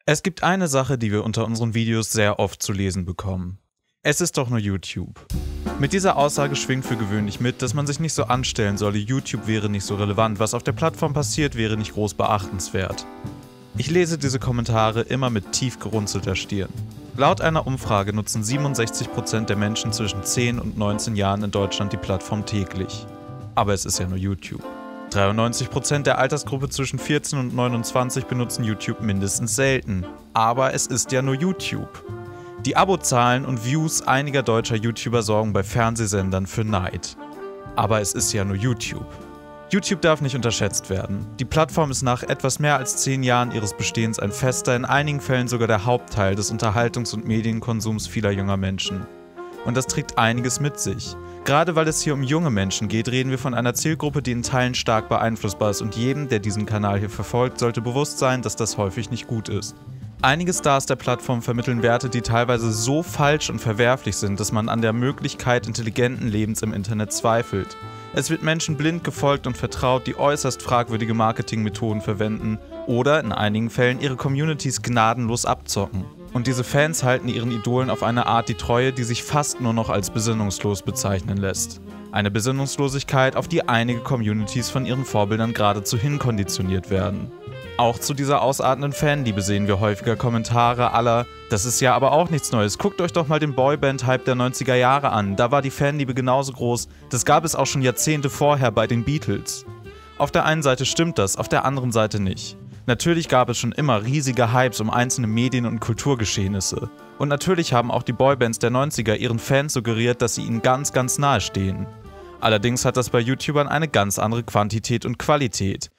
Es gibt eine Sache, die wir unter unseren Videos sehr oft zu lesen bekommen. Es ist doch nur YouTube. Mit dieser Aussage schwingt für gewöhnlich mit, dass man sich nicht so anstellen solle, YouTube wäre nicht so relevant, was auf der Plattform passiert, wäre nicht groß beachtenswert. Ich lese diese Kommentare immer mit tief gerunzelter Stirn. Laut einer Umfrage nutzen 67% der Menschen zwischen 10 und 19 Jahren in Deutschland die Plattform täglich. Aber es ist ja nur YouTube. 93% der Altersgruppe zwischen 14 und 29 benutzen YouTube mindestens selten. Aber es ist ja nur YouTube. Die Abozahlen und Views einiger deutscher YouTuber sorgen bei Fernsehsendern für Neid. Aber es ist ja nur YouTube. YouTube darf nicht unterschätzt werden. Die Plattform ist nach etwas mehr als 10 Jahren ihres Bestehens ein fester, in einigen Fällen sogar der Hauptteil des Unterhaltungs- und Medienkonsums vieler junger Menschen. Und das trägt einiges mit sich. Gerade weil es hier um junge Menschen geht, reden wir von einer Zielgruppe, die in Teilen stark beeinflussbar ist, und jedem, der diesen Kanal hier verfolgt, sollte bewusst sein, dass das häufig nicht gut ist. Einige Stars der Plattform vermitteln Werte, die teilweise so falsch und verwerflich sind, dass man an der Möglichkeit intelligenten Lebens im Internet zweifelt. Es wird Menschen blind gefolgt und vertraut, die äußerst fragwürdige Marketingmethoden verwenden oder in einigen Fällen ihre Communities gnadenlos abzocken. Und diese Fans halten ihren Idolen auf eine Art die Treue, die sich fast nur noch als besinnungslos bezeichnen lässt. Eine Besinnungslosigkeit, auf die einige Communities von ihren Vorbildern geradezu hinkonditioniert werden. Auch zu dieser ausartenden Fanliebe sehen wir häufiger Kommentare aller: Das ist ja aber auch nichts Neues, guckt euch doch mal den Boyband-Hype der 90er Jahre an, da war die Fanliebe genauso groß, das gab es auch schon Jahrzehnte vorher bei den Beatles. Auf der einen Seite stimmt das, auf der anderen Seite nicht. Natürlich gab es schon immer riesige Hypes um einzelne Medien- und Kulturgeschehnisse. Und natürlich haben auch die Boybands der 90er ihren Fans suggeriert, dass sie ihnen ganz, ganz nahe stehen. Allerdings hat das bei YouTubern eine ganz andere Quantität und Qualität.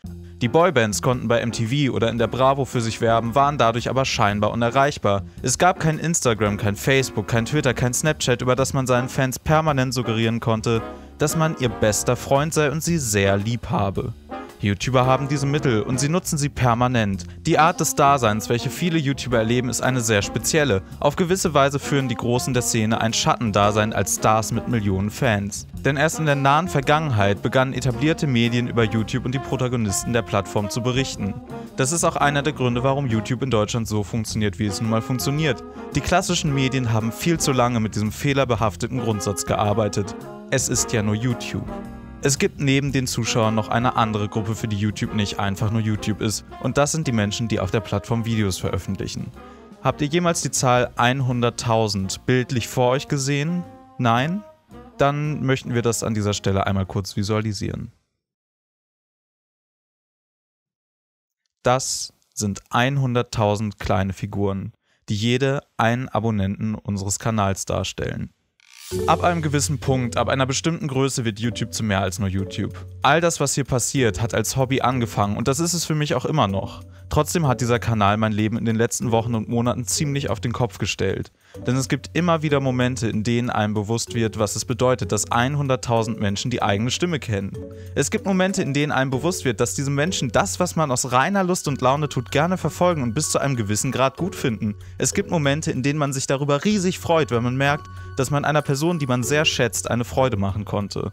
Die Boybands konnten bei MTV oder in der Bravo für sich werben, waren dadurch aber scheinbar unerreichbar. Es gab kein Instagram, kein Facebook, kein Twitter, kein Snapchat, über das man seinen Fans permanent suggerieren konnte, dass man ihr bester Freund sei und sie sehr lieb habe. YouTuber haben diese Mittel und sie nutzen sie permanent. Die Art des Daseins, welche viele YouTuber erleben, ist eine sehr spezielle. Auf gewisse Weise führen die Großen der Szene ein Schattendasein als Stars mit Millionen Fans. Denn erst in der nahen Vergangenheit begannen etablierte Medien über YouTube und die Protagonisten der Plattform zu berichten. Das ist auch einer der Gründe, warum YouTube in Deutschland so funktioniert, wie es nun mal funktioniert. Die klassischen Medien haben viel zu lange mit diesem fehlerbehafteten Grundsatz gearbeitet. Es ist ja nur YouTube. Es gibt neben den Zuschauern noch eine andere Gruppe, für die YouTube nicht einfach nur YouTube ist, und das sind die Menschen, die auf der Plattform Videos veröffentlichen. Habt ihr jemals die Zahl 100.000 bildlich vor euch gesehen? Nein? Dann möchten wir das an dieser Stelle einmal kurz visualisieren. Das sind 100.000 kleine Figuren, die jede einen Abonnenten unseres Kanals darstellen. Ab einem gewissen Punkt, ab einer bestimmten Größe wird YouTube zu mehr als nur YouTube. All das, was hier passiert, hat als Hobby angefangen und das ist es für mich auch immer noch. Trotzdem hat dieser Kanal mein Leben in den letzten Wochen und Monaten ziemlich auf den Kopf gestellt. Denn es gibt immer wieder Momente, in denen einem bewusst wird, was es bedeutet, dass 100.000 Menschen die eigene Stimme kennen. Es gibt Momente, in denen einem bewusst wird, dass diese Menschen das, was man aus reiner Lust und Laune tut, gerne verfolgen und bis zu einem gewissen Grad gut finden. Es gibt Momente, in denen man sich darüber riesig freut, wenn man merkt, dass man einer Person, die man sehr schätzt, eine Freude machen konnte.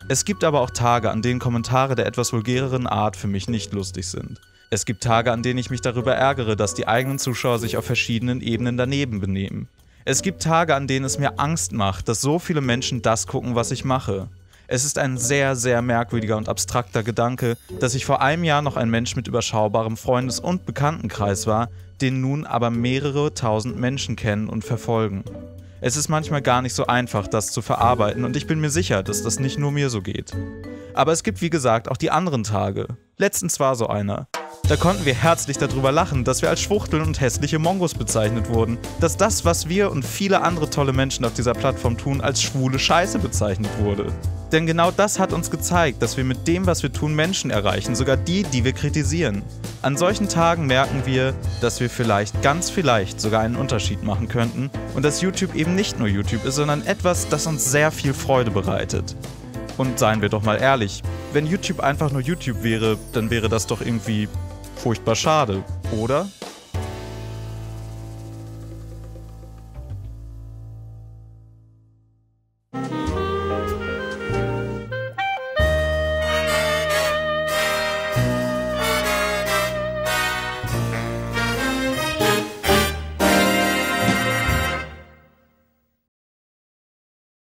Es gibt aber auch Tage, an denen Kommentare der etwas vulgäreren Art für mich nicht lustig sind. Es gibt Tage, an denen ich mich darüber ärgere, dass die eigenen Zuschauer sich auf verschiedenen Ebenen daneben benehmen. Es gibt Tage, an denen es mir Angst macht, dass so viele Menschen das gucken, was ich mache. Es ist ein sehr, sehr merkwürdiger und abstrakter Gedanke, dass ich vor einem Jahr noch ein Mensch mit überschaubarem Freundes- und Bekanntenkreis war, den nun aber mehrere tausend Menschen kennen und verfolgen. Es ist manchmal gar nicht so einfach, das zu verarbeiten, und ich bin mir sicher, dass das nicht nur mir so geht. Aber es gibt, wie gesagt, auch die anderen Tage. Letztens war so einer. Da konnten wir herzlich darüber lachen, dass wir als Schwuchteln und hässliche Mongos bezeichnet wurden, dass das, was wir und viele andere tolle Menschen auf dieser Plattform tun, als schwule Scheiße bezeichnet wurde. Denn genau das hat uns gezeigt, dass wir mit dem, was wir tun, Menschen erreichen, sogar die, die wir kritisieren. An solchen Tagen merken wir, dass wir vielleicht, ganz vielleicht, sogar einen Unterschied machen könnten und dass YouTube eben nicht nur YouTube ist, sondern etwas, das uns sehr viel Freude bereitet. Und seien wir doch mal ehrlich, wenn YouTube einfach nur YouTube wäre, dann wäre das doch irgendwie furchtbar schade, oder?